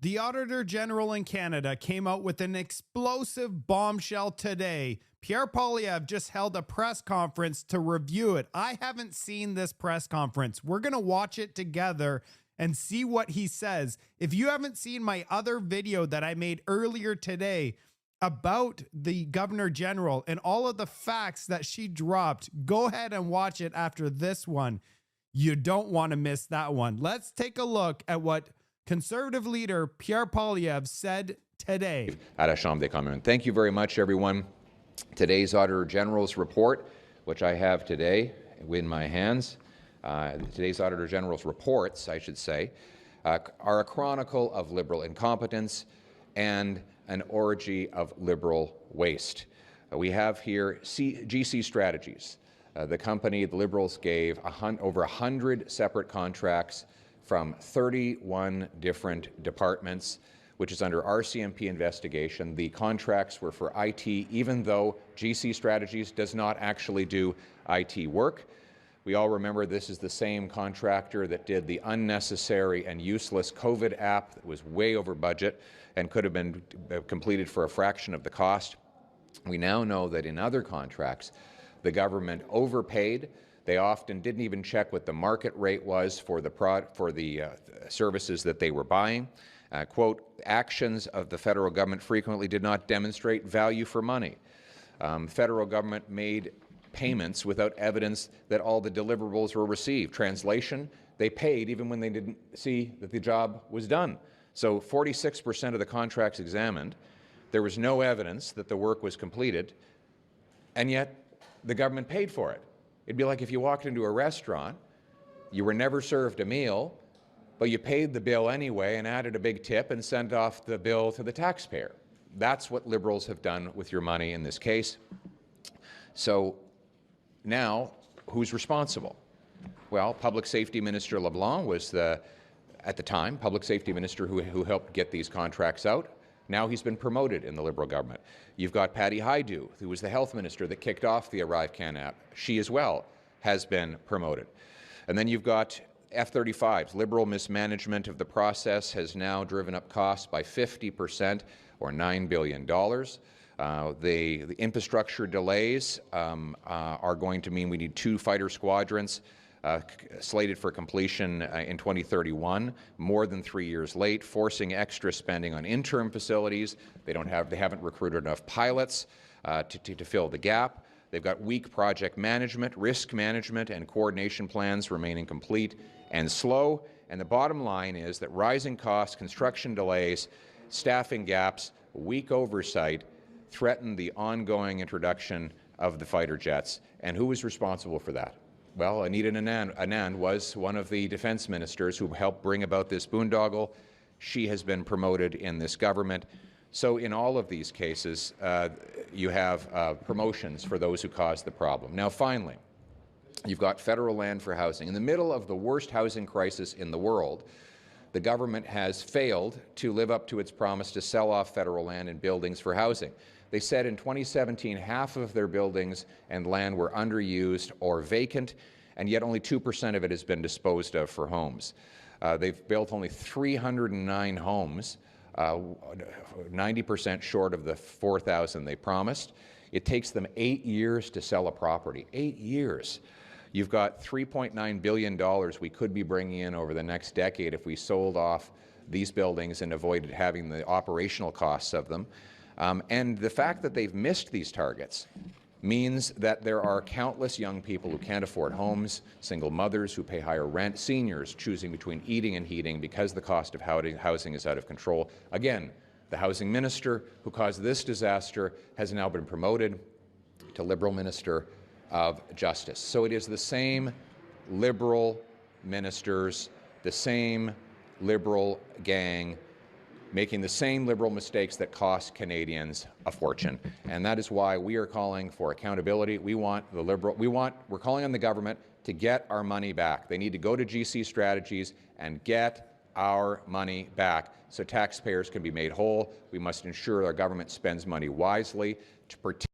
The Auditor General in Canada came out with an explosive bombshell today. Pierre Poilievre just held a press conference to review it. I haven't seen this press conference. We're going to watch it together and see what he says. If you haven't seen my other video that I made earlier today about the Governor General and all of the facts that she dropped, go ahead and watch it after this one. You don't want to miss that one. Let's take a look at what Conservative leader Pierre Poilievre said today at la Chambre des Communes. Thank you very much, everyone. Today's Auditor General's report, which I have today in my hands, today's Auditor General's reports, I should say, are a chronicle of Liberal incompetence and an orgy of Liberal waste. We have here GC Strategies. The company the Liberals gave over 100 separate contracts from 31 different departments, which is under RCMP investigation. The contracts were for IT, even though GC Strategies does not actually do IT work. We all remember this is the same contractor that did the unnecessary and useless COVID app that was way over budget and could have been completed for a fraction of the cost. We now know that in other contracts, the government overpaid. They often didn't even check what the market rate was for the services that they were buying. Quote, actions of the federal government frequently did not demonstrate value for money. Federal government made payments without evidence that all the deliverables were received. Translation, they paid even when they didn't see that the job was done. So 46% of the contracts examined, there was no evidence that the work was completed, and yet the government paid for it. It'd be like if you walked into a restaurant, you were never served a meal, but you paid the bill anyway and added a big tip and sent off the bill to the taxpayer. That's what Liberals have done with your money in this case. So now, who's responsible? Well, Public Safety Minister LeBlanc was at the time, Public Safety Minister who helped get these contracts out. Now he's been promoted in the Liberal government. You've got Patty Hajdu, who was the health minister that kicked off the ArriveCan app. She as well has been promoted. And then you've got F-35s. Liberal mismanagement of the process has now driven up costs by 50% or $9 billion. The infrastructure delays are going to mean we need 2 fighter squadrons slated for completion in 2031, more than 3 years late, forcing extra spending on interim facilities. They haven't recruited enough pilots to fill the gap. They've got weak project management, risk management, and coordination plans remain incomplete and slow. And the bottom line is that rising costs, construction delays, staffing gaps, weak oversight threaten the ongoing introduction of the fighter jets. And who was responsible for that? Well, Anita Anand was one of the defense ministers who helped bring about this boondoggle. She has been promoted in this government. So in all of these cases, you have promotions for those who caused the problem. Now, finally, you've got federal land for housing. In the middle of the worst housing crisis in the world, the government has failed to live up to its promise to sell off federal land and buildings for housing. They said in 2017 half of their buildings and land were underused or vacant, and yet only 2% of it has been disposed of for homes. They've built only 309 homes, 90% short of the 4,000 they promised. It takes them 8 years to sell a property. 8 years. You've got $3.9 billion we could be bringing in over the next decade if we sold off these buildings and avoided having the operational costs of them. And the fact that they've missed these targets means that there are countless young people who can't afford homes, single mothers who pay higher rent, seniors choosing between eating and heating because the cost of housing is out of control. Again, the housing minister who caused this disaster has now been promoted to Liberal Minister of Justice. So it is the same Liberal ministers, the same Liberal gang, making the same Liberal mistakes that cost Canadians a fortune. And that is why we are calling for accountability. We're calling on the government to get our money back. They need to go to GC Strategies and get our money back so taxpayers can be made whole. We must ensure our government spends money wisely to protect.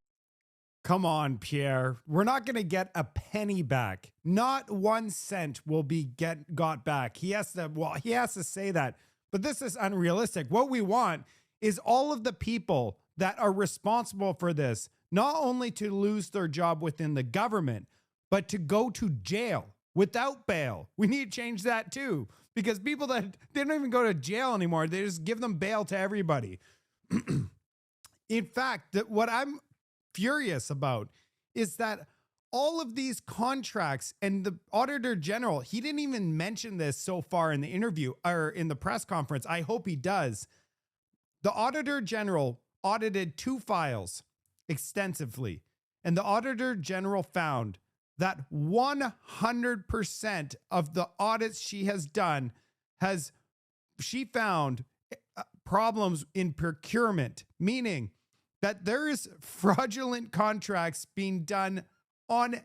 Come on, Pierre. We're not going to get a penny back. Not 1 cent will be got back. He has to say that. But this is unrealistic. What we want is all of the people that are responsible for this, not only to lose their job within the government, but to go to jail without bail. We need to change that too, because people that they don't even go to jail anymore, they just give them bail to everybody. In fact, what I'm furious about is that all of these contracts, and the Auditor General, he didn't even mention this so far in the interview or in the press conference. I hope he does. The Auditor General audited 2 files extensively, and the Auditor General found that 100% of the audits she has done she found problems in procurement, meaning that there is fraudulent contracts being done on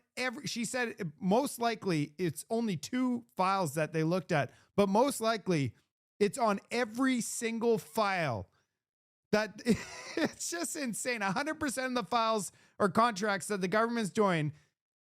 she said most likely it's only 2 files that they looked at, but most likely it's on every single file. That it's just insane. 100% of the files or contracts that the government's doing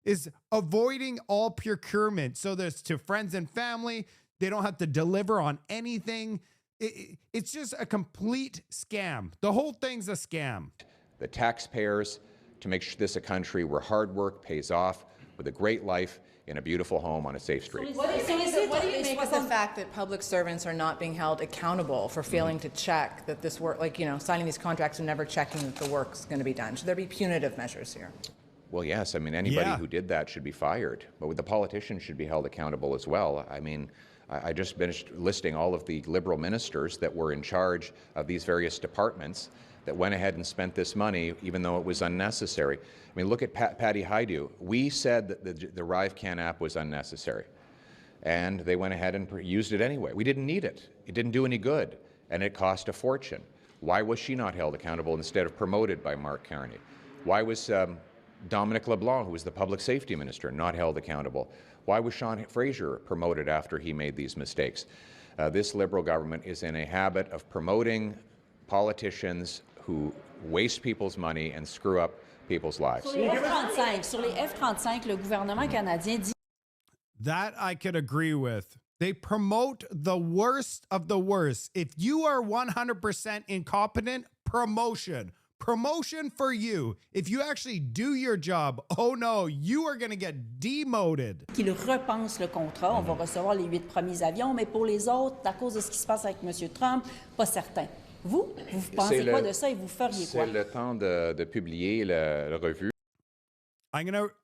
is avoiding all procurement. So there's to friends and family. They don't have to deliver on anything. It's just a complete scam. The whole thing's a scam. The taxpayers, to make sure this a country where hard work pays off with a great life in a beautiful home on a safe street. What do you make of the fact that public servants are not being held accountable for failing to check that this work, like, signing these contracts and never checking that the work's going to be done? Should there be punitive measures here? Well, yes. I mean, anybody who did that should be fired, but the politicians should be held accountable as well. I mean, I just finished listing all of the Liberal ministers that were in charge of these various departments that went ahead and spent this money even though it was unnecessary. I mean, look at Patty Hajdu. We said that the ArriveCan app was unnecessary, and they went ahead and used it anyway. We didn't need it. It didn't do any good, and it cost a fortune. Why was she not held accountable instead of promoted by Mark Carney? Why was Dominic LeBlanc, who was the public safety minister, not held accountable? Why was Sean Fraser promoted after he made these mistakes? This Liberal government is in a habit of promoting politicians who waste people's money and screw up people's lives. Sur les F-35, le gouvernement canadien dit... That I could agree with. They promote the worst of the worst. If you are 100% incompetent, promotion. Promotion for you. If you actually do your job, oh no, you are going to get demoted. Qu'il repense le contrat. On va recevoir les 8 premiers avions, mais pour les autres, à cause de ce qui se passe avec M. Trump, pas certain. Vous pensez quoi de ça et vous feriez quoi? C'est le temps de publier le revue.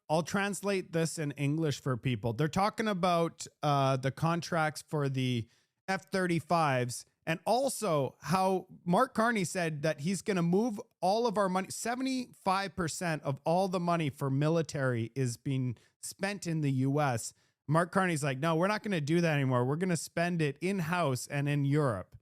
I'll translate this in English for people. They're talking about the contracts for the F-35s, and also how Mark Carney said that he's going to move all of our money. 75% of all the money for military is being spent in the U.S. Mark Carney's like, no, we're not going to do that anymore. We're going to spend it in-house and in Europe.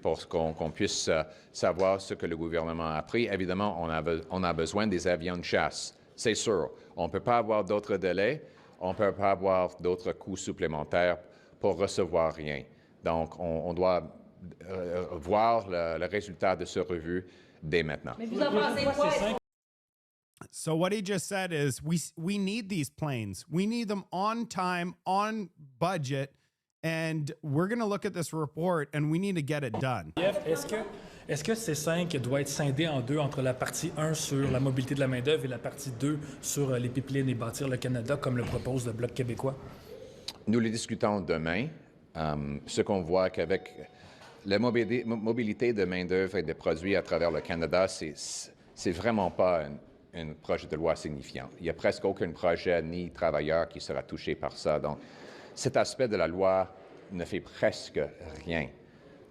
Pour qu'on puisse savoir ce que le gouvernement a pris. Évidemment, on a besoin des avions de chasse, c'est sûr. On ne peut pas avoir d'autres délais, on ne peut pas avoir d'autres coûts supplémentaires pour recevoir rien. Donc, on doit voir le résultat de ce revue dès maintenant. So what he just said is we need these planes. We need them on time, on budget. And we're going to look at this report and we need to get it done. Est-ce que C5 doit être scindé en deux entre la partie 1 sur la mobilité de la main-d'œuvre et la partie 2 sur les pipelines et bâtir le Canada, comme le propose le Bloc québécois? Nous les discutons demain. Ce qu'on voit qu'avec la mobilité de main-d'œuvre et de produits à travers le Canada, c'est vraiment pas un projet de loi signifiant. Il n'y a presque aucun projet ni travailleur qui sera touché par ça. Donc, cet aspect de la loi ne fait presque rien.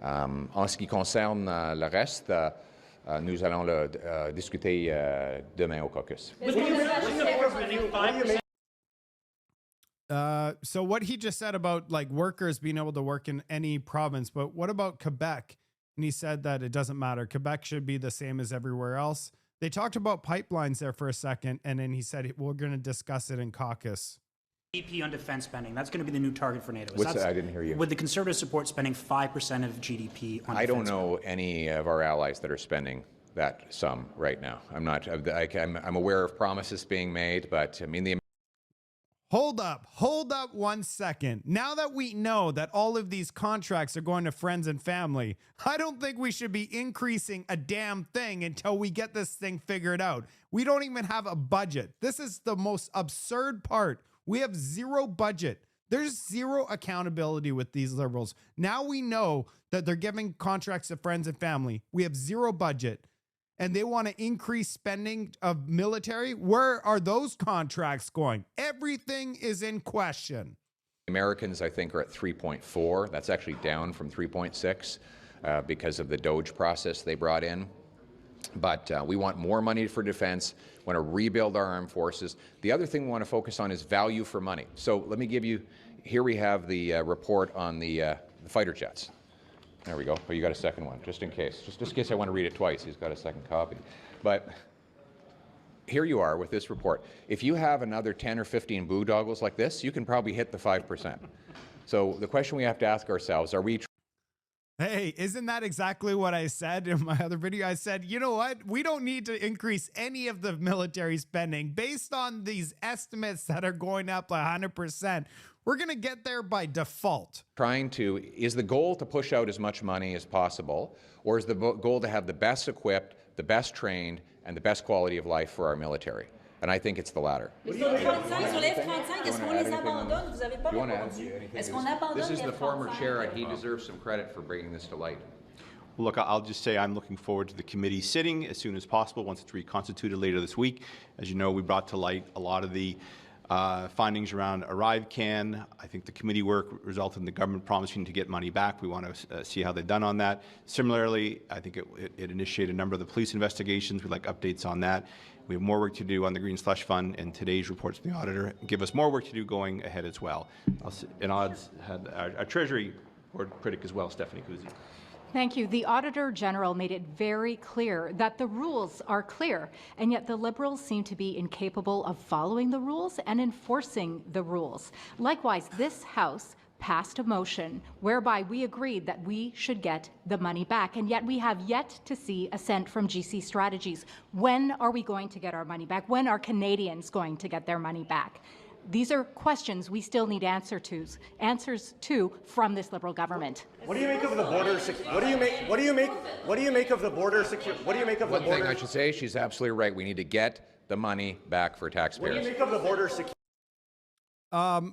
En ce qui concerne le reste, nous allons le discuter demain au caucus. So what he just said about like workers being able to work in any province, but what about Quebec? And he said that it doesn't matter. Quebec should be the same as everywhere else. They talked about pipelines there for a second, and then he said we're going to discuss it in caucus. GDP on defense spending, that's going to be the new target for NATO. What's that? I didn't hear you. With the Conservative support spending 5% of GDP on defense. I don't know any of our allies that are spending that sum right now. I'm aware of promises being made, but I mean Hold up 1 second. Now that we know that all of these contracts are going to friends and family, I don't think we should be increasing a damn thing until we get this thing figured out. We don't even have a budget. This is the most absurd part. We have zero budget. There's zero accountability with these Liberals. Now we know that they're giving contracts to friends and family. We have zero budget. And they want to increase spending of military. Where are those contracts going? Everything is in question. Americans, I think, are at 3.4. That's actually down from 3.6 because of the DOGE process they brought in. But we want more money for defense, want to rebuild our armed forces. The other thing we want to focus on is value for money. So let me give you, here we have the report on the fighter jets. There we go. Oh, you got a second one, just in case. Just in case I want to read it twice, he's got a second copy. But here you are with this report. If you have another 10 or 15 boondoggles like this, you can probably hit the 5%. So the question we have to ask ourselves, are we... Hey, isn't that exactly what I said in my other video? I said, you know what? We don't need to increase any of the military spending based on these estimates that are going up 100%. We're going to get there by default. Is the goal to push out as much money as possible, or is the goal to have the best equipped, the best trained, and the best quality of life for our military? And I think it's the latter. Sur les F-35, est-ce qu'on les abandonne? Vous avez pas répondu. Est-ce qu'on abandonne This is les the former F-35? chair, and he deserves some credit for bringing this to light. Well, look, I'll just say I'm looking forward to the committee sitting as soon as possible once it's reconstituted later this week. As you know, we brought to light a lot of the findings around ArriveCan. I think the committee work resulted in the government promising to get money back. We want to see how they've done on that. Similarly, I think it initiated a number of the police investigations. We'd like updates on that. We have more work to do on the Green Slush Fund, and today's reports from the auditor give us more work to do going ahead as well. And odds had our Treasury Board critic as well, Stephanie Kusie. Thank you. The Auditor General made it very clear that the rules are clear, and yet the Liberals seem to be incapable of following the rules and enforcing the rules. Likewise, this House passed a motion whereby we agreed that we should get the money back, and yet we have yet to see assent from GC Strategies. When are we going to get our money back? When are Canadians going to get their money back? These are questions we still need answers to from this Liberal government. What do you make of the border? What do you make of the border security? What do you make of the border? One thing I should say, she's absolutely right. We need to get the money back for taxpayers. What do you make of the border security?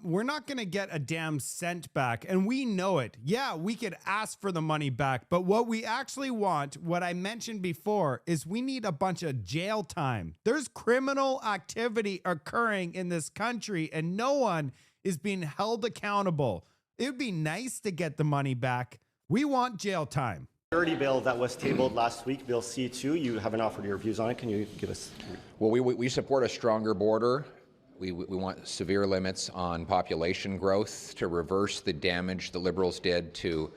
We're not going to get a damn cent back, and we know it. Yeah, we could ask for the money back, but what we actually want, what I mentioned before, is we need a bunch of jail time. There's criminal activity occurring in this country, and no one is being held accountable. It would be nice to get the money back. We want jail time. Security bill that was tabled last week, Bill C2, you haven't offered your views on it. Can you give us? Well, we support a stronger border. We want severe limits on population growth to reverse the damage the Liberals did to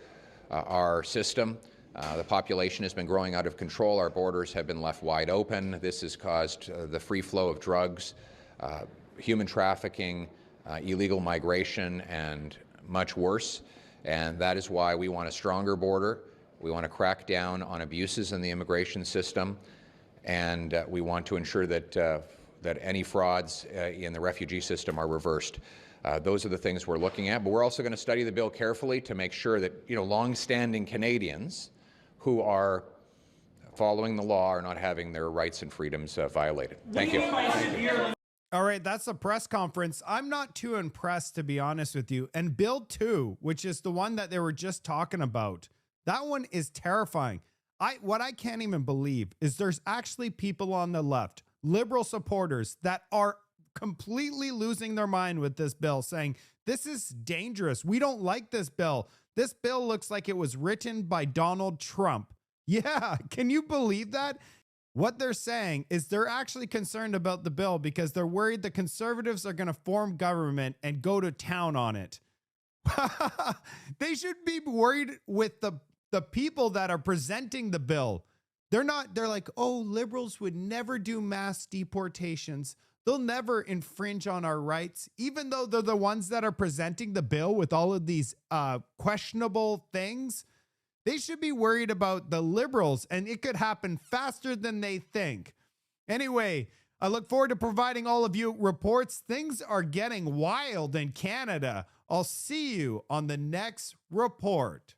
our system. The population has been growing out of control. Our borders have been left wide open. This has caused the free flow of drugs, human trafficking, illegal migration, and much worse. And that is why we want a stronger border. We want to crack down on abuses in the immigration system, and we want to ensure that that any frauds in the refugee system are reversed. Those are the things we're looking at, but we're also going to study the bill carefully to make sure that, you know, long-standing Canadians who are following the law are not having their rights and freedoms violated. Thank you. All right, that's a press conference. I'm not too impressed, to be honest with you. And Bill 2, which is the one that they were just talking about, that one is terrifying. What I can't even believe is there's actually people on the left, Liberal supporters, that are completely losing their mind with this bill, saying, this is dangerous. We don't like this bill. This bill looks like it was written by Donald Trump. Yeah, can you believe that? What they're saying is they're actually concerned about the bill because they're worried the Conservatives are going to form government and go to town on it. They should be worried with the people that are presenting the bill. They're like, oh, Liberals would never do mass deportations. They'll never infringe on our rights, even though they're the ones that are presenting the bill with all of these questionable things. They should be worried about the Liberals, and it could happen faster than they think. Anyway, I look forward to providing all of you reports. Things are getting wild in Canada. I'll see you on the next report.